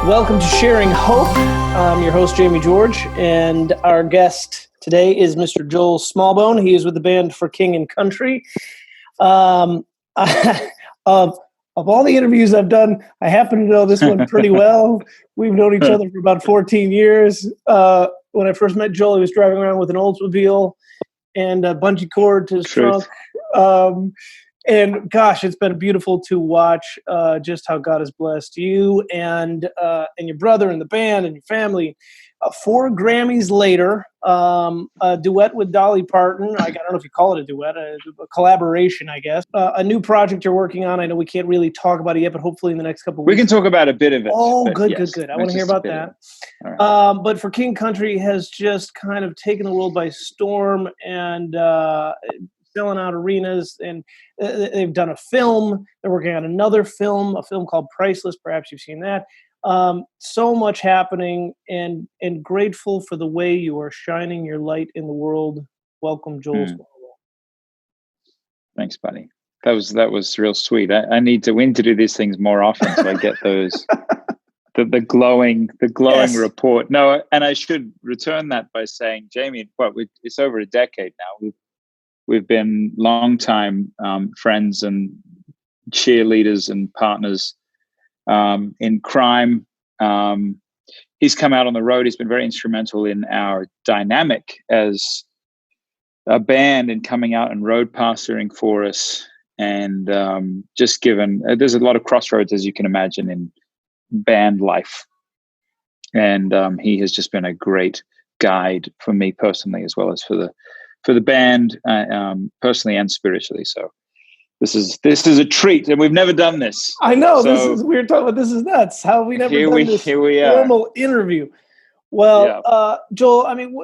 Welcome to Sharing Hope. I'm your host, Jamie George, and our guest today is Mr. Joel Smallbone. He is with the band For King and Country. Of all the interviews I've done, I happen to know this one pretty well. We've known each other for about 14 years. When I first met Joel, he was driving around with an Oldsmobile and a bungee cord to his trunk. And gosh, it's been beautiful to watch just how God has blessed you and your brother and the band and your family. 4 Grammys later, a duet with Dolly Parton. I don't know if you call it a duet, a collaboration, I guess. A new project you're working on. I know we can't really talk about it yet, but hopefully in the next couple of weeks. We can talk about a bit of it. Oh, good. I want to hear about that. Right. But For King Country has just kind of taken the world by storm and selling out arenas, and they've done a film. They're working on another film, a film called Priceless. Perhaps you've seen that. So much happening, and grateful for the way you are shining your light in the world. Welcome, Joel. Thanks, buddy. That was real sweet. I need to do these things more often, so I get those the glowing yes. report. No, and I should return that by saying, Jamie, it's over a decade now. We've been longtime friends and cheerleaders and partners in crime. He's come out on the road. He's been very instrumental in our dynamic as a band in coming out and road pastoring for us. And just given, there's a lot of crossroads, as you can imagine, in band life. And he has just been a great guide for me personally, as well as for the band, personally and spiritually. So this is a treat, and we've never done this. I know, so we were talking about this is nuts. How have we never done this formal interview? Well, yeah. Joel, I mean,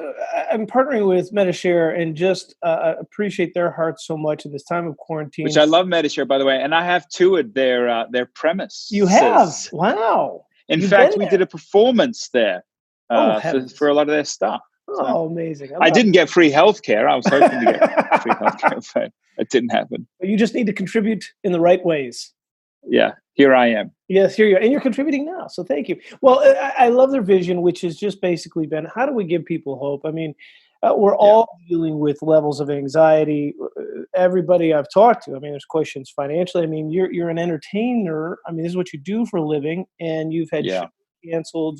I'm partnering with Medi-Share and just appreciate their hearts so much in this time of quarantine. Which I love Medi-Share, by the way, and I have toured their premise. You have? Wow. In fact, we did a performance there for a lot of their stuff. Oh, amazing. I didn't get free healthcare. I was hoping to get free healthcare, but it didn't happen. You just need to contribute in the right ways. Yeah, here I am. Yes, here you are. And you're contributing now, so thank you. Well, I love their vision, which has just basically been, how do we give people hope? I mean, we're all dealing with levels of anxiety. Everybody I've talked to, I mean, there's questions financially. I mean, you're an entertainer. I mean, this is what you do for a living, and you've had shows canceled.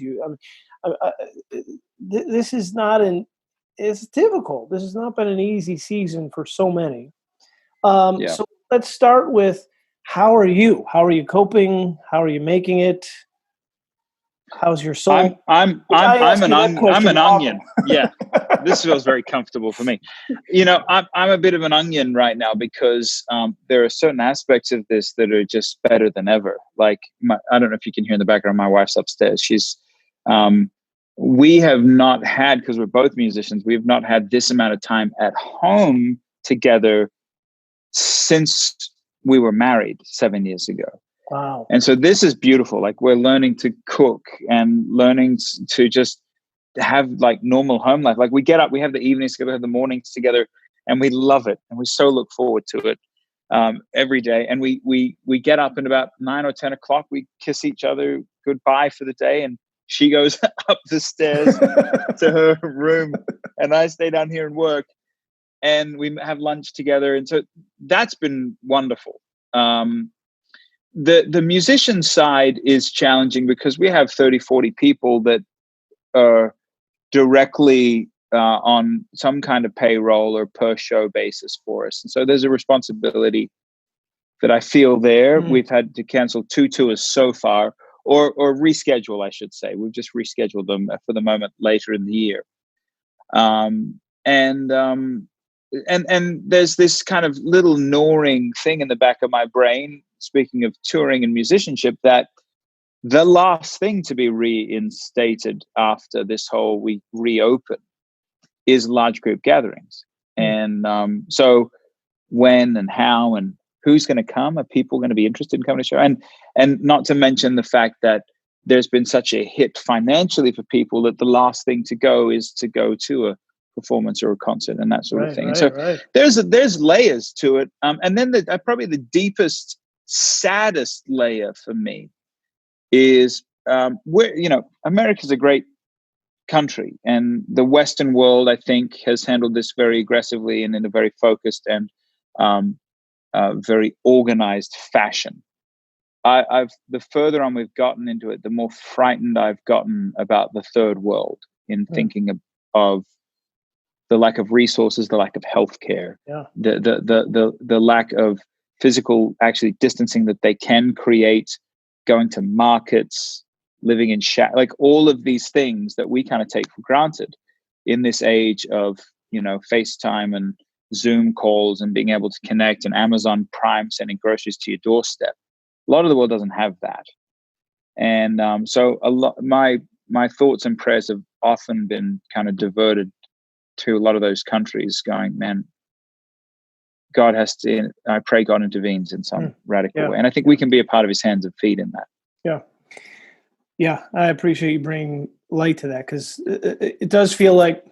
This is not it's difficult. This has not been an easy season for so many. So let's start with, how are you? How are you coping? How are you making it? How's your soul? I'm an onion. Yeah. This feels very comfortable for me. You know, I'm a bit of an onion right now because there are certain aspects of this that are just better than ever. Like, I don't know if you can hear in the background, my wife's upstairs. She's we have not had, because we're both musicians, we've not had this amount of time at home together since we were married 7 years ago. Wow. And so this is beautiful. Like, we're learning to cook and learning to just have like normal home life. Like, we get up, we have the evenings together, have the mornings together, and we love it. And we so look forward to it every day. And we get up, and about 9 or 10 o'clock, we kiss each other goodbye for the day. And she goes up the stairs to her room, and I stay down here and work, and we have lunch together. And so that's been wonderful. The musician side is challenging because we have 30, 40 people that are directly on some kind of payroll or per show basis for us. And so there's a responsibility that I feel there. We've had to cancel 2 tours so far, or reschedule, I should say. We've just rescheduled them for the moment later in the year. And there's this kind of little gnawing thing in the back of my brain, speaking of touring and musicianship, that the last thing to be reinstated after this whole we reopen is large group gatherings. And so when and how and who's going to come? Are people going to be interested in coming to show? And not to mention the fact that there's been such a hit financially for people that the last thing to go is to go to a performance or a concert and that sort of thing. And so there's layers to it. And then probably the deepest, saddest layer for me is America's a great country, and the Western world, I think, has handled this very aggressively and in a very focused and very organized fashion. I've the further on we've gotten into it, the more frightened I've gotten about the third world in thinking of the lack of resources, the lack of healthcare, the lack of physical actually distancing that they can create, going to markets, living in like all of these things that we kind of take for granted in this age of FaceTime and Zoom calls and being able to connect, and Amazon Prime sending groceries to your doorstep. A lot of the world doesn't have that, and so a lot my thoughts and prayers have often been kind of diverted to a lot of those countries, going, man, God has to. I pray God intervenes in some radical way, and I think we can be a part of His hands and feet in that. Yeah, I appreciate you bringing light to that, because it does feel like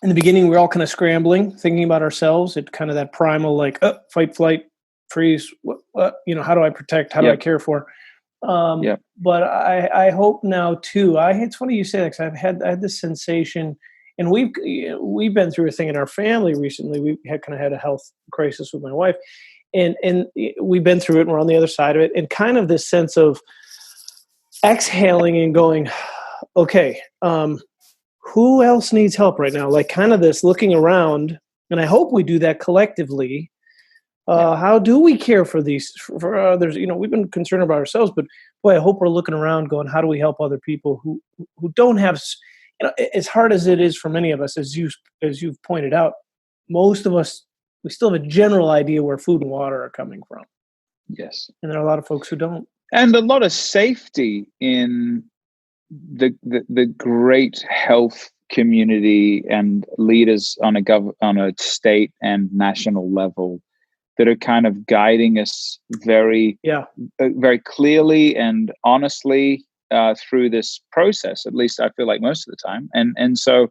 in the beginning we're all kind of scrambling, thinking about ourselves. It kind of that primal fight, flight, freeze. What how do I protect? How do I care for? But I hope now too. It's funny you say that, because I had this sensation, and we've been through a thing in our family recently. We had kind of had a health crisis with my wife, and we've been through it, and we're on the other side of it, and kind of this sense of exhaling and going, okay, who else needs help right now? Like kind of this looking around, and I hope we do that collectively. How do we care for for others? We've been concerned about ourselves, but boy, I hope we're looking around going, how do we help other people who don't have, as hard as it is for many of us, as you've pointed out, most of us, we still have a general idea where food and water are coming from. Yes. And there are a lot of folks who don't. And a lot of safety in the great health community and leaders on a state and national level that are kind of guiding us very clearly and honestly through this process. At least I feel like most of the time, and so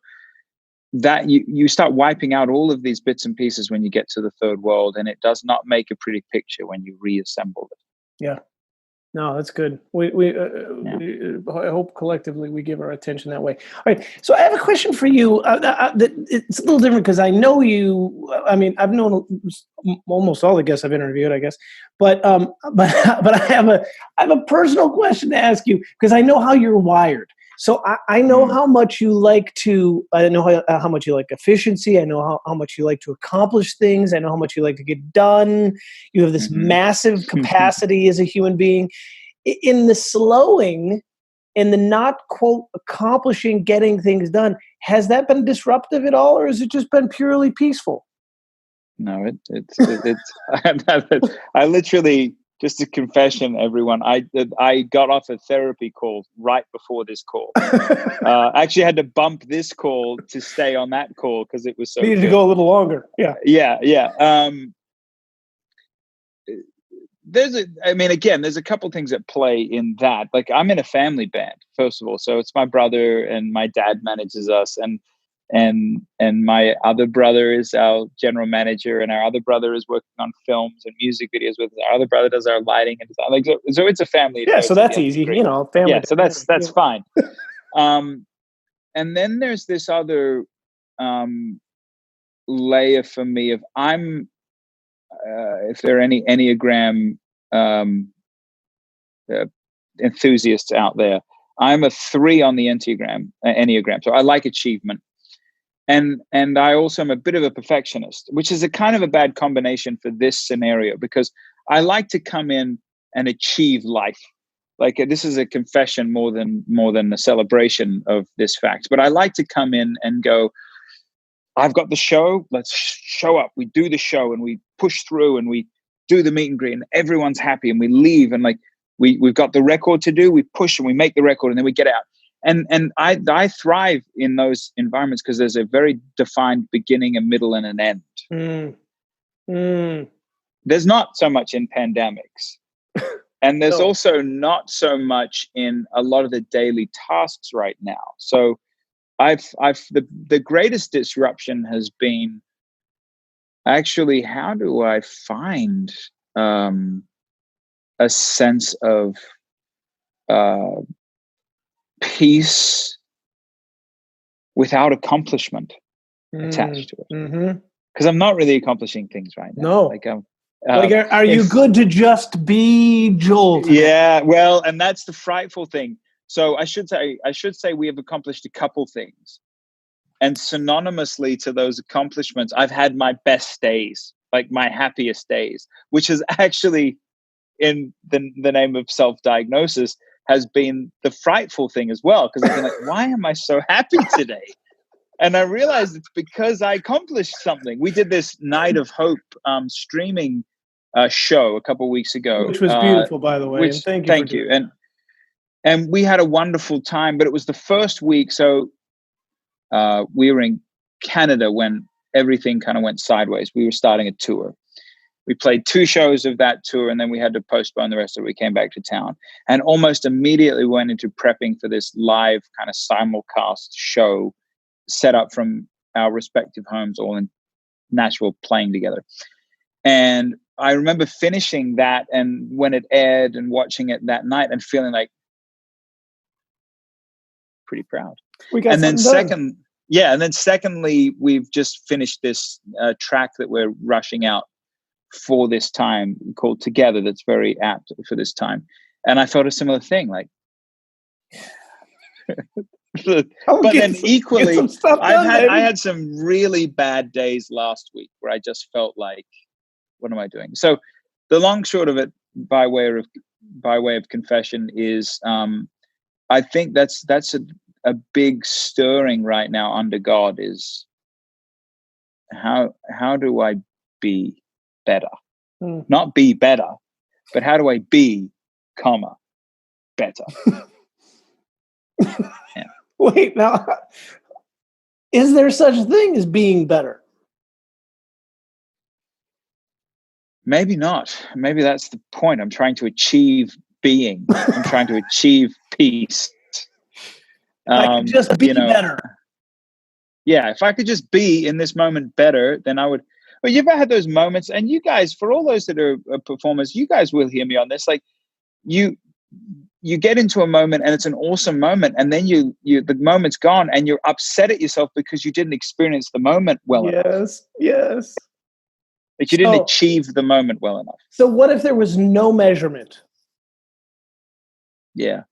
that you start wiping out all of these bits and pieces when you get to the third world, and it does not make a pretty picture when you reassemble it. Yeah. No, that's good. We I hope collectively we give our attention that way. All right. So I have a question for you. It's a little different, because I know you. I mean, I've known almost all the guests I've interviewed, I guess. But I have a personal question to ask you, because I know how you're wired. So I know how much you like to. I know how much you like efficiency. I know how much you like to accomplish things. I know how much you like to get done. You have this massive capacity as a human being. In the slowing and the not, quote, accomplishing, getting things done, has that been disruptive at all, or has it just been purely peaceful? No, it's I literally, just a confession, everyone, I got off a therapy call right before this call. Actually had to bump this call to stay on that call because it was so needed good. To go a little longer. There's a couple things at play in that. Like, I'm in a family band, first of all, so it's my brother and my dad manages us, and my other brother is our general manager, and our other brother is working on films and music videos with us. Our other brother does our lighting and design. Like, so it's a family. Yeah, so that's easy, family. Yeah, so that's fine. And then there's this other layer for me of if there are any Enneagram enthusiasts out there, I'm a 3 on the Enneagram. So I like achievement. And I also am a bit of a perfectionist, which is a kind of a bad combination for this scenario, because I like to come in and achieve life. Like, this is a confession more than a celebration of this fact. But I like to come in and go, I've got the show, let's show up. We do the show and we push through and we do the meet and greet and everyone's happy, and we leave, and like we've got the record to do, we push and we make the record, and then we get out. And I thrive in those environments because there's a very defined beginning, a middle, and an end. There's not so much in pandemics. And there's also not so much in a lot of the daily tasks right now. So the greatest disruption has been actually, how do I find a sense of peace without accomplishment attached to it. Mm-hmm. Because I'm not really accomplishing things right now. No. Like, are you good to just be Joel today? Yeah, well, and that's the frightful thing. So I should say we have accomplished a couple things. And synonymously to those accomplishments, I've had my best days, like my happiest days, which is actually, in the name of self-diagnosis, has been the frightful thing as well. Because I've been like, why am I so happy today? And I realized it's because I accomplished something. We did this Night of Hope streaming show a couple of weeks ago, which was beautiful, by the way. And thank you. Thank you. And we had a wonderful time. But it was the first week, so we were in Canada when everything kind of went sideways. We were starting a tour. We played 2 shows of that tour, and then we had to postpone the rest of it. We came back to town, and almost immediately went into prepping for this live kind of simulcast show set up from our respective homes, all in Nashville, playing together. And I remember finishing that, and when it aired, and watching it that night, and feeling like pretty proud. And then secondly, we've just finished this track that we're rushing out for this time called Together. That's very apt for this time. And I felt a similar thing, like, but then equally, I had some really bad days last week where I just felt like, what am I doing? So the long short of it, by way of confession, is I think that's a big stirring right now under God, is how do I be better? Not be better, but how do I be, better? Yeah. Wait, now, is there such a thing as being better? Maybe not. Maybe that's the point. I'm trying to achieve being. I'm trying to achieve peace. I could just be better. Yeah, if I could just be in this moment better, then I would. Well, you've ever had those moments, and you guys, for all those that are performers, you guys will hear me on this. Like, you get into a moment, and it's an awesome moment, and then the moment's gone, and you're upset at yourself because you didn't experience the moment well enough. Yes. Like, you didn't achieve the moment well enough. So what if there was no measurement? Yeah.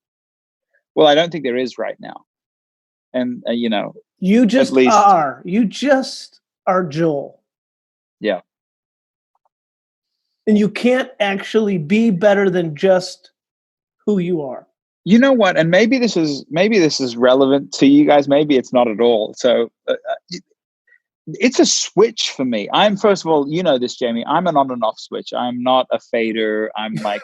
Well, I don't think there is right now. And, you just are. You just are Joel. Yeah. And you can't actually be better than just who you are. You know what? And maybe this is relevant to you guys. Maybe it's not at all. So it's a switch for me. I'm, first of all, you know this, Jamie, I'm an on and off switch. I'm not a fader. I'm like,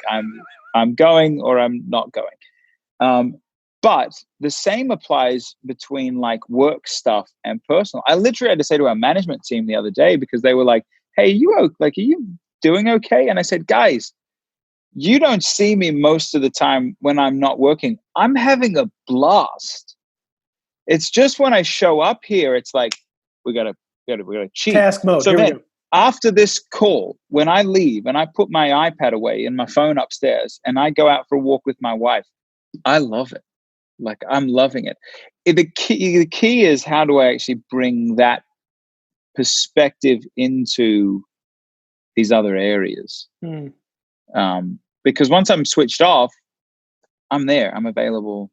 I'm going or I'm not going. But the same applies between like work stuff and personal. I literally had to say to our management team the other day, because they were like, hey, are you doing okay? And I said, guys, you don't see me most of the time when I'm not working. I'm having a blast. It's just when I show up here, it's like, we gotta cheat. Task mode. So here then, we go. After this call, when I leave and I put my iPad away and my phone upstairs and I go out for a walk with my wife, I love it. Like, I'm loving it. The key is, how do I actually bring that perspective into these other areas? Because once I'm switched off, I'm there. I'm available.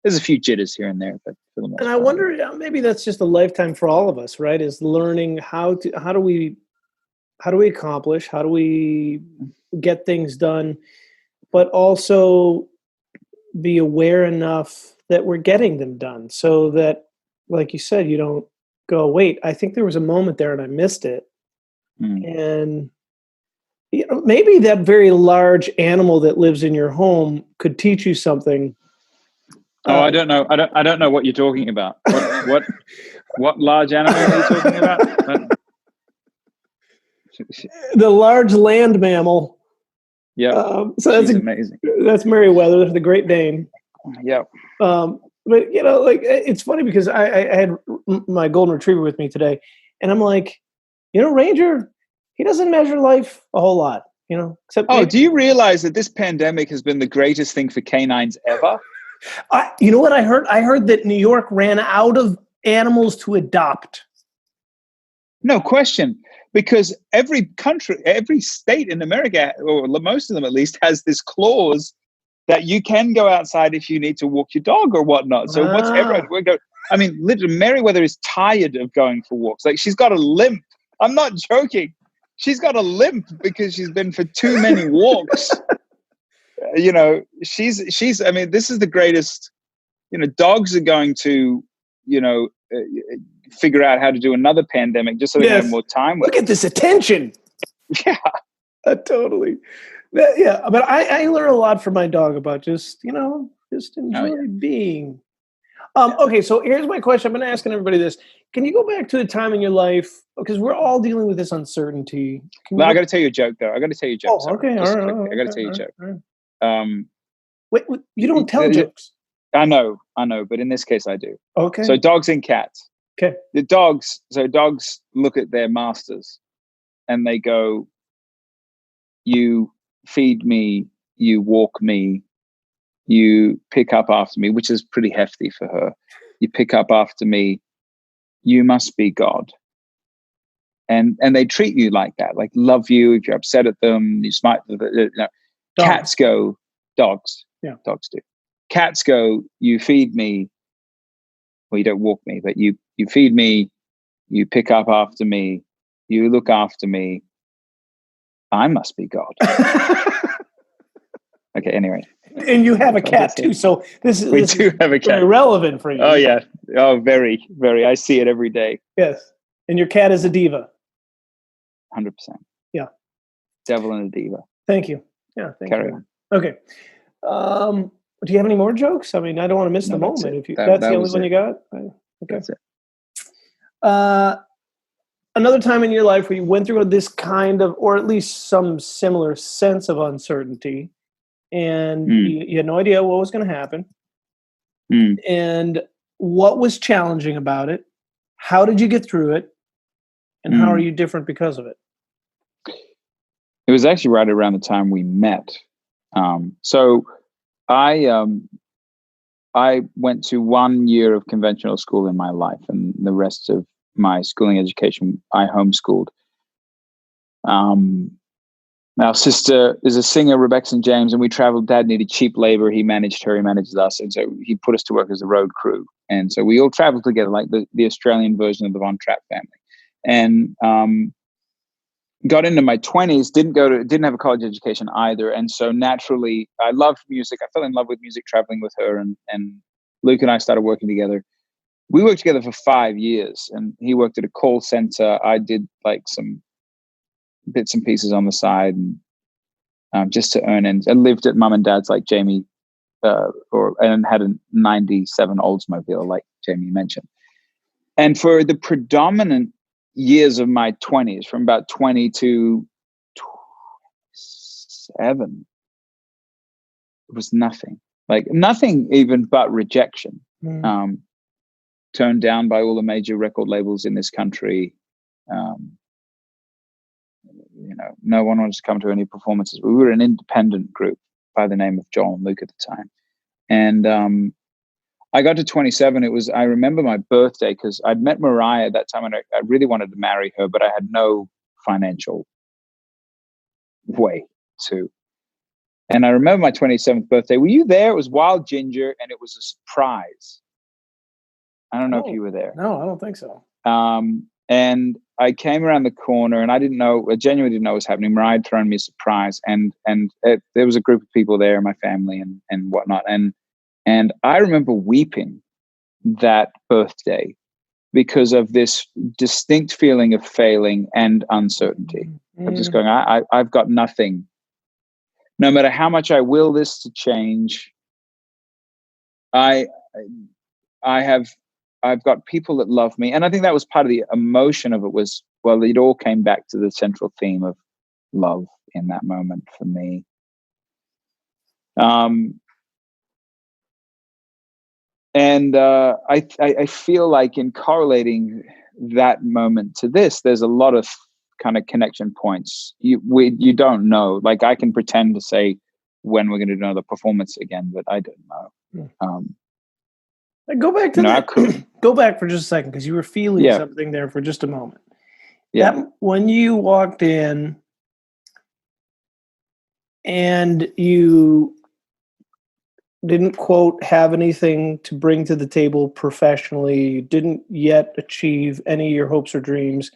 There's a few jitters here and there, but for the most part. And I wonder, maybe that's just a lifetime for all of us, right? Is learning how do we accomplish, how do we get things done, but also be aware enough that we're getting them done, so that, like you said, you don't go, wait, I think there was a moment there and I missed it. And maybe that very large animal that lives in your home could teach you something. I don't know. I don't know what you're talking about. What large animal are you talking about? The large land mammal. Yeah. So that's amazing. That's Merriweather, the Great Dane. Yeah. But like, it's funny because I had my golden retriever with me today, and I'm like, Ranger, he doesn't measure life a whole lot, except. Do you realize that this pandemic has been the greatest thing for canines ever? You know what I heard? I heard that New York ran out of animals to adopt. No question, because every country, every state in America, or most of them at least, has this clause that you can go outside if you need to walk your dog or whatnot. So Ah. I mean, literally, Meriwether is tired of going for walks. Like, she's got a limp. I'm not joking. She's got a limp because she's been for too many walks. You know, I mean, this is the greatest, you know, dogs are going to, you know, figure out how to do another pandemic just so they can have more time with Look at this attention. Yeah. Totally. Yeah, but I learn a lot from my dog about just, you know, just enjoy being. Okay, so here's my question. I've been asking everybody this. Can you go back to a time in your life, because we're all dealing with this uncertainty. No, I got to tell you a joke, though. I got to tell you a joke. Oh, okay. All right. I got to tell you a joke. Right. Wait, you don't tell jokes. I know, but in this case I do. Okay. So dogs and cats. Okay. Dogs look at their masters and they go, you feed me, you walk me, you pick up after me, which is pretty hefty for her. You pick up after me, you must be God. And they treat you like that, like love you. If you're upset at them, you smite. You know. Cats go, dogs. Yeah. Dogs do. Cats go, you feed me. Well, you don't walk me, but you feed me, you pick up after me, you look after me. I must be God. Okay, anyway. And you have a cat too, so this is have a cat. Very relevant for you. Oh yeah. Oh, very, very. I see it every day. Yes. And your cat is a diva. 100%. Yeah. Devil and a diva. Thank you. Yeah. Carry on. Okay. Do you have any more jokes? I mean, I don't want to miss the moment. If that's the only one you got. Okay. That's it. Another time in your life where you went through this kind of, or at least some similar sense of uncertainty, and you had no idea what was going to happen. And what was challenging about it? How did you get through it? And how are you different because of it? It was actually right around the time we met. So I went to 1 year of conventional school in my life, and the rest of my schooling education I homeschooled. Our sister is a singer, Rebecca St. James, and we traveled. Dad needed cheap labor. He managed her. He manages us, and so he put us to work as a road crew. And so we all traveled together, like the Australian version of the Von Trapp family. And got into my 20s, didn't have a college education either. And so naturally, I loved music. I fell in love with music traveling with her. And Luke and I started working together. We worked together for 5 years, and he worked at a call center. I did like some bits and pieces on the side, and just to earn ends. I lived at mum and dad's, like Jamie, and had a 97 Oldsmobile, like Jamie mentioned. And for the predominant years of my 20s, from about 20 to 27, it was nothing even but rejection. Turned down by all the major record labels in this country. No one wanted to come to any performances. We were an independent group by the name of Joel and Luke at the time. And I got to 27. I remember my birthday, because I'd met Mariah at that time, and I really wanted to marry her, but I had no financial way to. And I remember my 27th birthday. Were you there? It was Wild Ginger, and it was a surprise. I don't know if you were there. No, I don't think so. And I came around the corner, and I genuinely didn't know what was happening. Mariah had thrown me a surprise, and there was a group of people there, my family and whatnot. And I remember weeping that birthday because of this distinct feeling of failing and uncertainty. Of just going, I've got nothing. No matter how much I will this to change, I've got people that love me. And I think that was part of the emotion of it was, well, it all came back to the central theme of love in that moment for me. And I feel like in correlating that moment to this, there's a lot of kind of connection points. You don't know. Like, I can pretend to say when we're going to do another performance again, but I don't know. Go back to that. Go back for just a second, because you were feeling something there for just a moment. Yeah. That when you walked in and you didn't, quote, have anything to bring to the table professionally, you didn't yet achieve any of your hopes or dreams,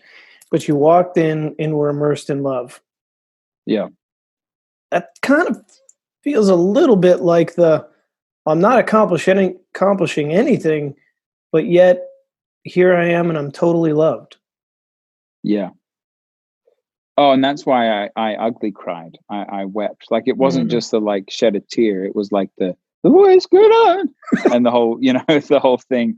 but you walked in and were immersed in love. Yeah. That kind of feels a little bit like I'm not accomplishing anything, but yet here I am and I'm totally loved. Yeah. Oh, and that's why I ugly cried. I wept. Like, it wasn't just the like shed a tear. It was like the voice good on and the whole, the whole thing.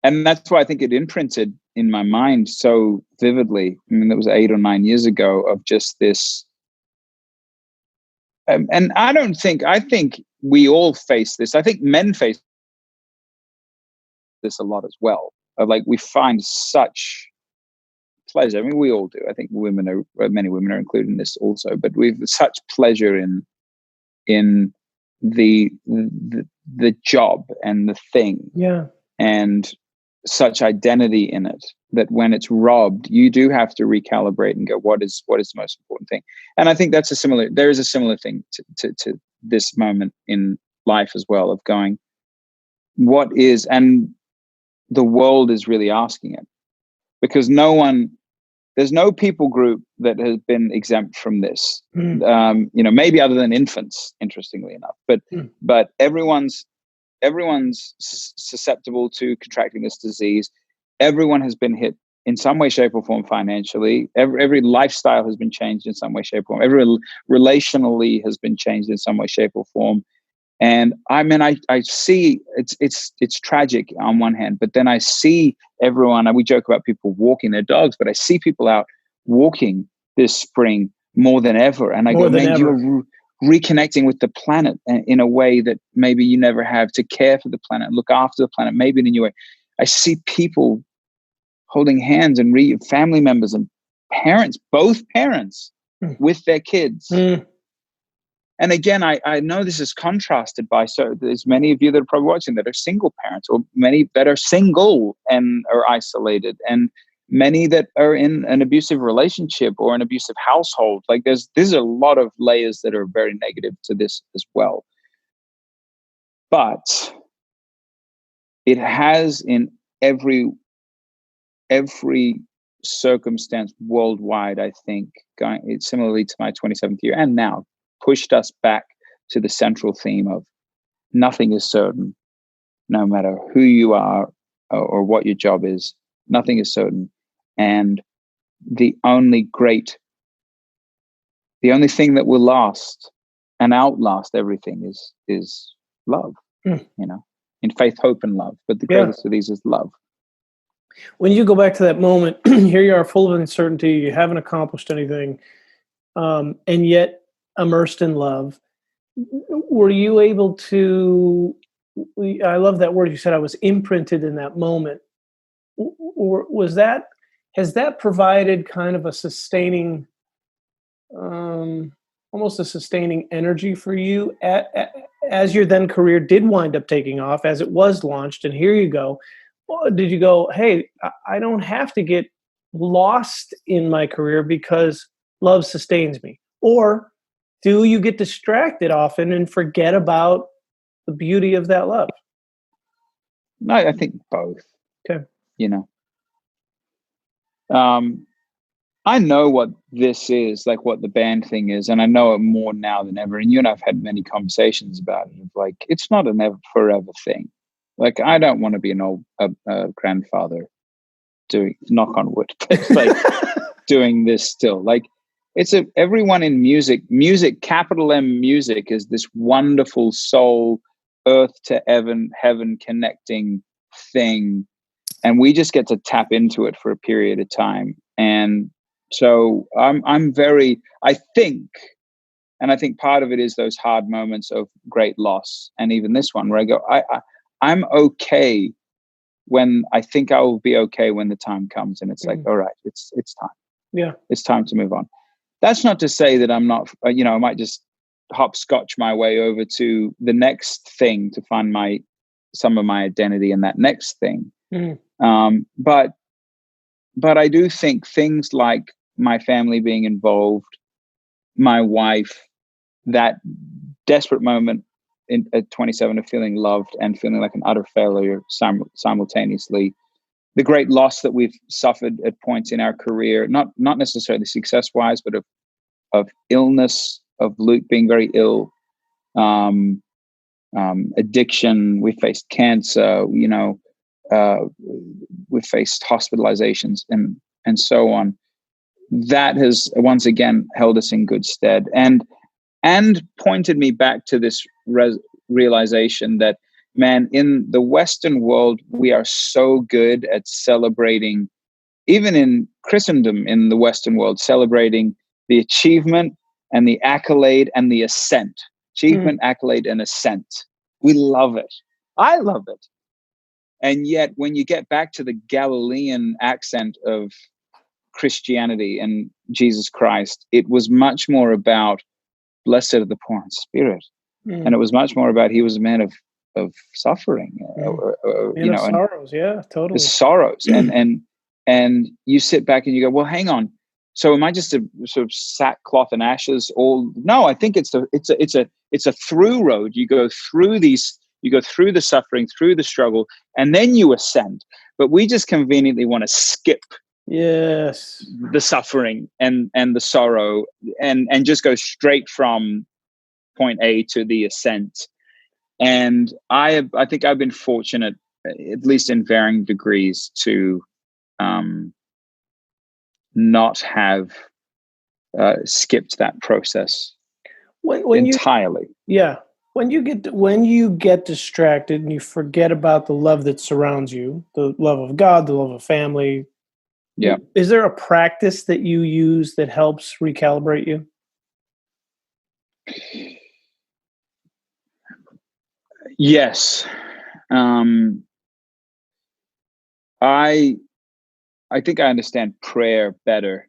And that's why I think it imprinted in my mind so vividly. I mean, that was 8 or 9 years ago, of just this. And I think we all face this. I think men face this a lot as well. Like, we find such pleasure. I mean, we all do. I think many women are included in this also, but we've such pleasure in the job and the thing. Yeah. And such identity in it that when it's robbed, you do have to recalibrate and go, what is the most important thing? And I think there is a similar thing to this moment in life as well, of going, what is, and the world is really asking it, because there's no people group that has been exempt from this. Maybe other than infants, interestingly enough, but everyone's susceptible to contracting this disease. Everyone has been hit in some way, shape, or form financially. Every lifestyle has been changed in some way, shape, or form. Every relationally has been changed in some way, shape, or form. And I mean, I see it's tragic on one hand, but then I see everyone. We joke about people walking their dogs, but I see people out walking this spring more than ever. And I go, man, you're reconnecting with the planet in a way that maybe you never have, to care for the planet, look after the planet, maybe in a new way. I see people holding hands and family members and parents, both parents with their kids. And again, I know this is contrasted by, so there's many of you that are probably watching that are single parents, or many that are single and are isolated, and many that are in an abusive relationship or an abusive household. Like, there's a lot of layers that are very negative to this as well. But it has, in every circumstance worldwide, I think, similarly to my 27th year and now, pushed us back to the central theme of nothing is certain, no matter who you are or what your job is. Nothing is certain. And the only thing that will last and outlast everything is love, in faith, hope, and love. But the greatest of these is love. When you go back to that moment, here you are, full of uncertainty, you haven't accomplished anything, and yet immersed in love. Were you able to, I love that word you said, I was imprinted in that moment. Or has that provided kind of a sustaining, almost a sustaining energy for you as your then career did wind up taking off, as it was launched, and here you go? Did you go, hey, I don't have to get lost in my career because love sustains me? Or do you get distracted often and forget about the beauty of that love? No, I think both. Okay. I know what this is, like what the band thing is, and I know it more now than ever. And you and I've had many conversations about it. Like, it's not an ever forever thing. Like, I don't want to be an old grandfather doing, knock on wood, like doing this still. Like, everyone in music, capital M music, is this wonderful soul, earth to heaven connecting thing. And we just get to tap into it for a period of time. And so I'm very, I think part of it is those hard moments of great loss. And even this one where I go, I'm okay when I think I will be okay when the time comes. And it's like, all right, it's time. Yeah. It's time to move on. That's not to say that I'm not, I might just hopscotch my way over to the next thing to find some of my identity in that next thing. But I do think things like my family being involved, my wife, that desperate moment at 27 of feeling loved and feeling like an utter failure simultaneously, the great loss that we've suffered at points in our career, not necessarily success-wise, but of illness, of Luke being very ill, addiction. We faced cancer, we faced hospitalizations and so on. That has once again held us in good stead and pointed me back to this realization that, man, in the Western world, we are so good at celebrating, even in Christendom, in the Western world, celebrating the achievement and the accolade and the ascent. Achievement, accolade, and ascent. We love it. I love it. And yet, when you get back to the Galilean accent of Christianity and Jesus Christ, it was much more about blessed are the poor in spirit. And it was much more about he was a man of suffering, of sorrows. Yeah, totally. Sorrows. And you sit back and you go, well, hang on. So am I just a sort of sackcloth and ashes? No, I think it's a through road. You go through the suffering, through the struggle, and then you ascend. But we just conveniently want to skip the suffering and the sorrow and just go straight from point A to the ascent. And I think I've been fortunate, at least in varying degrees, to not have skipped that process entirely. When you get distracted and you forget about the love that surrounds you, the love of God, the love of family. Yeah. Is there a practice that you use that helps recalibrate you? Yes. I think I understand prayer better.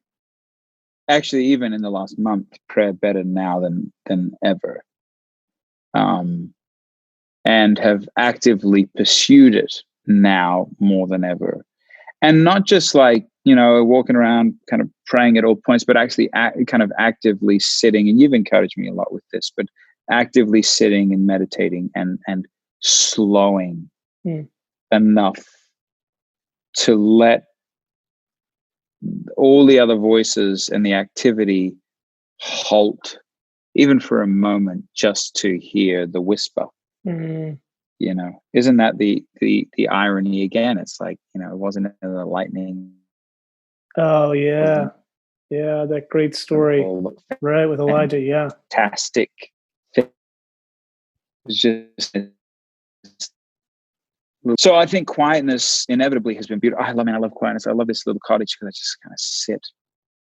Actually, even in the last month, prayer better now than ever. And have actively pursued it now more than ever. And not just like, walking around kind of praying at all points, but actually kind of actively sitting. And you've encouraged me a lot with this, but actively sitting and meditating and slowing enough to let all the other voices and the activity halt, even for a moment, just to hear the whisper. Isn't that the irony again? It's like, it wasn't the lightning. Oh yeah. Yeah, that great story. Right, with Elijah, yeah. Fantastic. It was just so I think quietness inevitably has been beautiful. I love quietness. I love this little cottage because I just kind of sit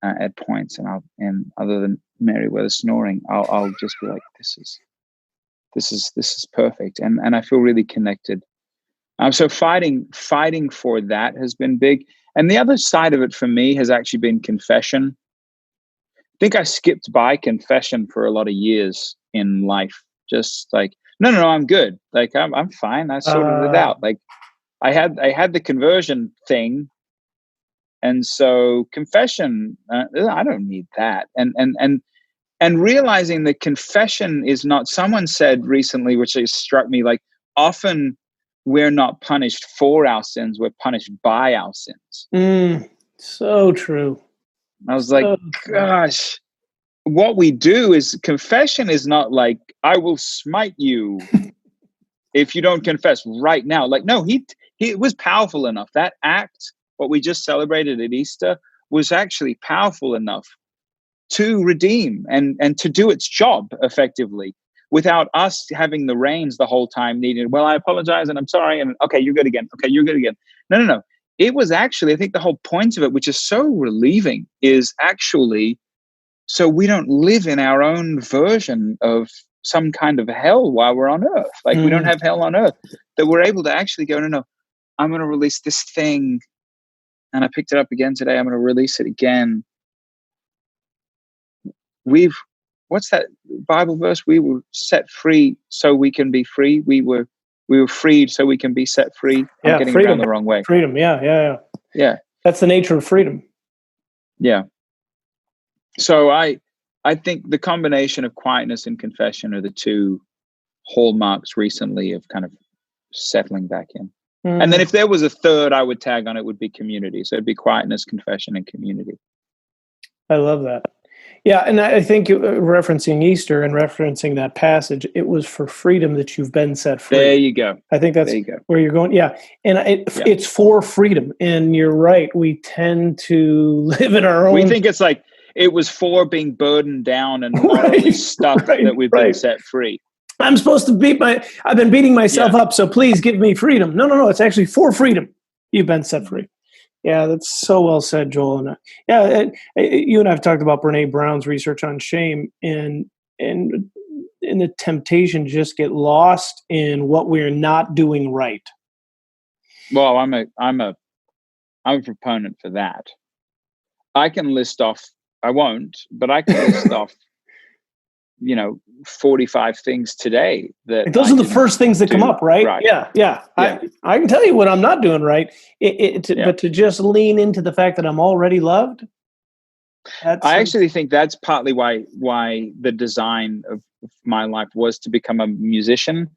at points, and other than Meriwether snoring, I'll just be like, this is perfect, and I feel really connected. So fighting for that has been big, and the other side of it for me has actually been confession. I think I skipped by confession for a lot of years in life, just like no, I'm good, like I'm fine, I sorted it out. Like I had the conversion thing. And so confession, I don't need that. And realizing that confession is not, someone said recently, which has struck me, like often we're not punished for our sins, we're punished by our sins. So true. I was like, gosh, what we do is confession is not like, I will smite you if you don't confess right now. Like, no, he was powerful enough. That act, what we just celebrated at Easter, was actually powerful enough to redeem and to do its job effectively without us having the reins the whole time needing, well, I apologize and I'm sorry. And okay, you're good again. Okay, you're good again. No. It was actually, I think the whole point of it, which is so relieving, is actually so we don't live in our own version of some kind of hell while we're on earth. Like we don't have hell on earth, that we're able to actually go, no, I'm going to release this thing. And I picked it up again today. I'm going to release it again. We've what's that Bible verse? We were set free so we can be free. We were freed so we can be set free. I'm getting freedom. around the wrong way. Freedom. Yeah. Yeah. That's the nature of freedom. Yeah. So I think the combination of quietness and confession are the two hallmarks recently of kind of settling back in. Mm-hmm. And then if there was a third I would tag on, it would be community. So it'd be quietness, confession, and community. I love that. Yeah, and I think referencing Easter and referencing that passage, it was for freedom that you've been set free. There you go. I think that's where you're going. Yeah, and it's for freedom. And you're right. We tend to live in our own. We think it's like it was for being burdened down and morally stuck that we've been set free. I'm supposed to I've been beating myself up, so please give me freedom. No. It's actually for freedom. You've been set free. Yeah, that's so well said, Joel. And you and I have talked about Brene Brown's research on shame and the temptation to just get lost in what we're not doing right. Well, I'm a proponent for that. I can list off. I won't, but I can list off 45 things today that those are the first things that come up, right? Yeah. I can tell you what I'm not doing right. But to just lean into the fact that I'm already loved. I actually think that's partly why the design of my life was to become a musician,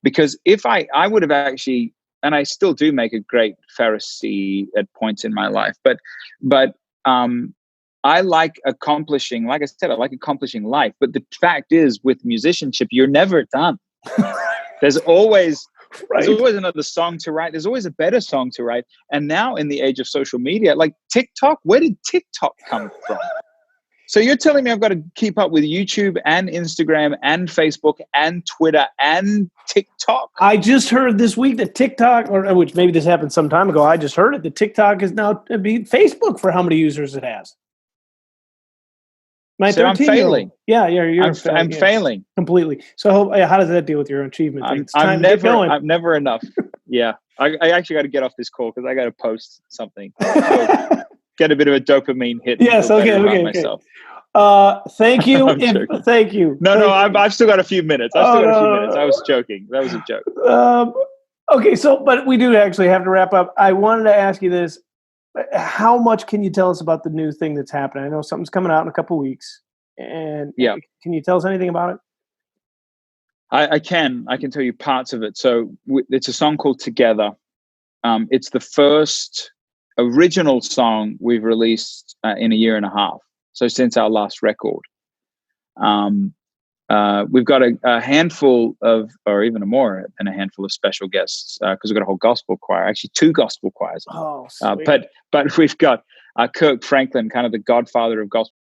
because if I would have actually, and I still do make a great Pharisee at points in my life, but I like accomplishing, like I said, I like accomplishing life. But the fact is, with musicianship, you're never done. There's always another song to write. There's always a better song to write. And now in the age of social media, like TikTok, where did TikTok come from? So you're telling me I've got to keep up with YouTube and Instagram and Facebook and Twitter and TikTok? I just heard this week that TikTok, or which maybe this happened some time ago, I just heard it, that TikTok is now beat Facebook for how many users it has. So I'm failing. Yeah, I'm failing completely. So how does that deal with your achievement? I'm never enough. Yeah, I actually got to get off this call because I got to post something. So get a bit of a dopamine hit. Yes. Okay. Myself. Thank you. Thank you. No. I've still got a few minutes. I was joking. That was a joke. Okay. So, but we do actually have to wrap up. I wanted to ask you this. How much can you tell us about the new thing that's happening? I know something's coming out in a couple of weeks. And can you tell us anything about it? I can tell you parts of it. So it's a song called Together. It's the first original song we've released in a year and a half. So since our last record, we've got a handful of, or even more than a handful of special guests, because we've got a whole gospel choir, actually 2 gospel choirs. Oh, but we've got Kirk Franklin, kind of the godfather of gospel